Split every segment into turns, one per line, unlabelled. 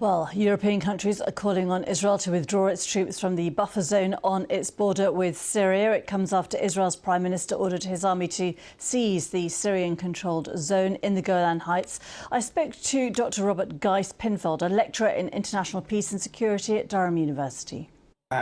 Well, European countries are calling on Israel to withdraw its troops from the buffer zone on its border with Syria. It comes after Israel's Prime Minister ordered his army to seize the Syrian-controlled zone in the Golan Heights. I spoke to Dr. Robert Geist-Pinfeld, a lecturer in international peace and security at Durham University.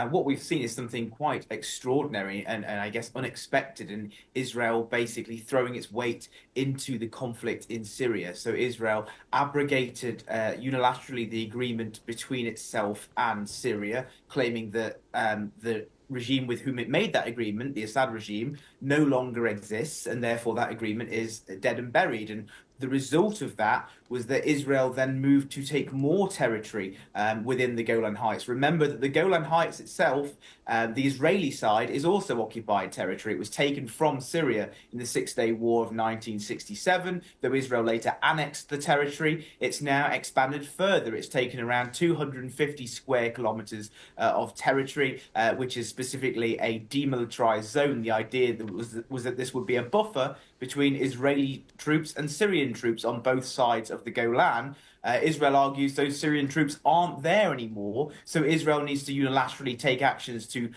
What we've seen is something quite extraordinary and I guess unexpected, in Israel basically throwing its weight into the conflict in Syria. So Israel abrogated unilaterally the agreement between itself and Syria, claiming that the regime with whom it made that agreement, the Assad regime, no longer exists, and therefore that agreement is dead and buried. And the result of that was that Israel then moved to take more territory within the Golan Heights. Remember that the Golan Heights itself, the Israeli side, is also occupied territory. It was taken from Syria in the Six-Day War of 1967, though Israel later annexed the territory. It's now expanded further. It's taken around 250 square kilometers of territory, which is specifically a demilitarized zone. The idea was that this would be a buffer between Israeli troops and Syrian troops on both sides of the Golan. Israel argues those Syrian troops aren't there anymore, so Israel needs to unilaterally take actions to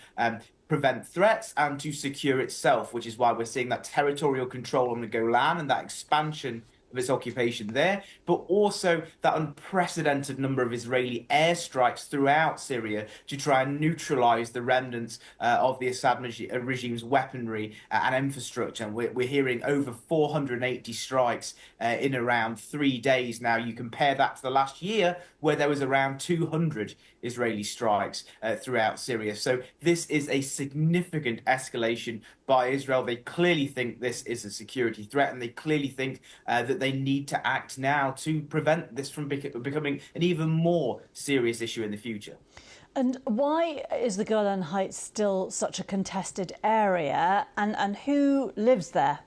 prevent threats and to secure itself, which is why we're seeing that territorial control on the Golan and that expansion of its occupation there, but also that unprecedented number of Israeli airstrikes throughout Syria to try and neutralize the remnants of the Assad regime's weaponry and infrastructure. And we're hearing over 480 strikes in around 3 days now. You compare that to the last year, where there was around 200 Israeli strikes throughout Syria. So this is a significant escalation by Israel. They clearly think this is a security threat, and they clearly think that they need to act now to prevent this from becoming an even more serious issue in the future.
And why is the Golan Heights still such a contested area, and who lives there?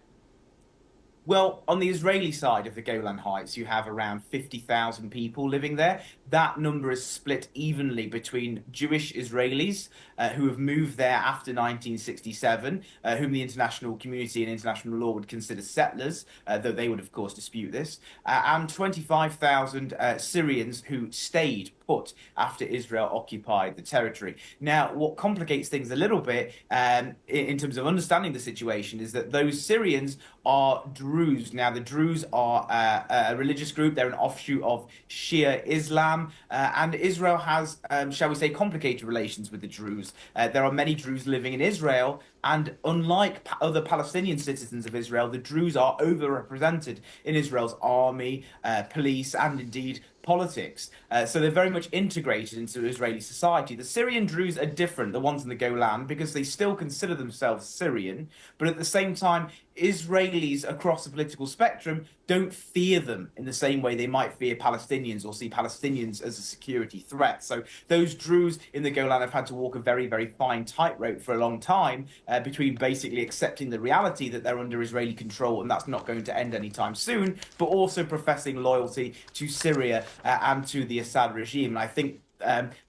Well, on the Israeli side of the Golan Heights, you have around 50,000 people living there. That number is split evenly between Jewish Israelis who have moved there after 1967, whom the international community and international law would consider settlers, though they would, of course, dispute this, and 25,000 Syrians who stayed put after Israel occupied the territory. Now, what complicates things a little bit in terms of understanding the situation is that those Syrians are Druze. Now, the Druze are a religious group. They're an offshoot of Shia Islam, and Israel has, shall we say, complicated relations with the Druze. There are many Druze living in Israel, and unlike other Palestinian citizens of Israel, the Druze are overrepresented in Israel's army, police, and indeed politics. So they're very much integrated into Israeli society. The Syrian Druze are different, the ones in the Golan, because they still consider themselves Syrian, but at the same time, Israelis across the political spectrum don't fear them in the same way they might fear Palestinians or see Palestinians as a security threat. So those Druze in the Golan have had to walk a very, very fine tightrope for a long time between basically accepting the reality that they're under Israeli control and that's not going to end anytime soon, but also professing loyalty to Syria and to the Assad regime. And I think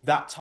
that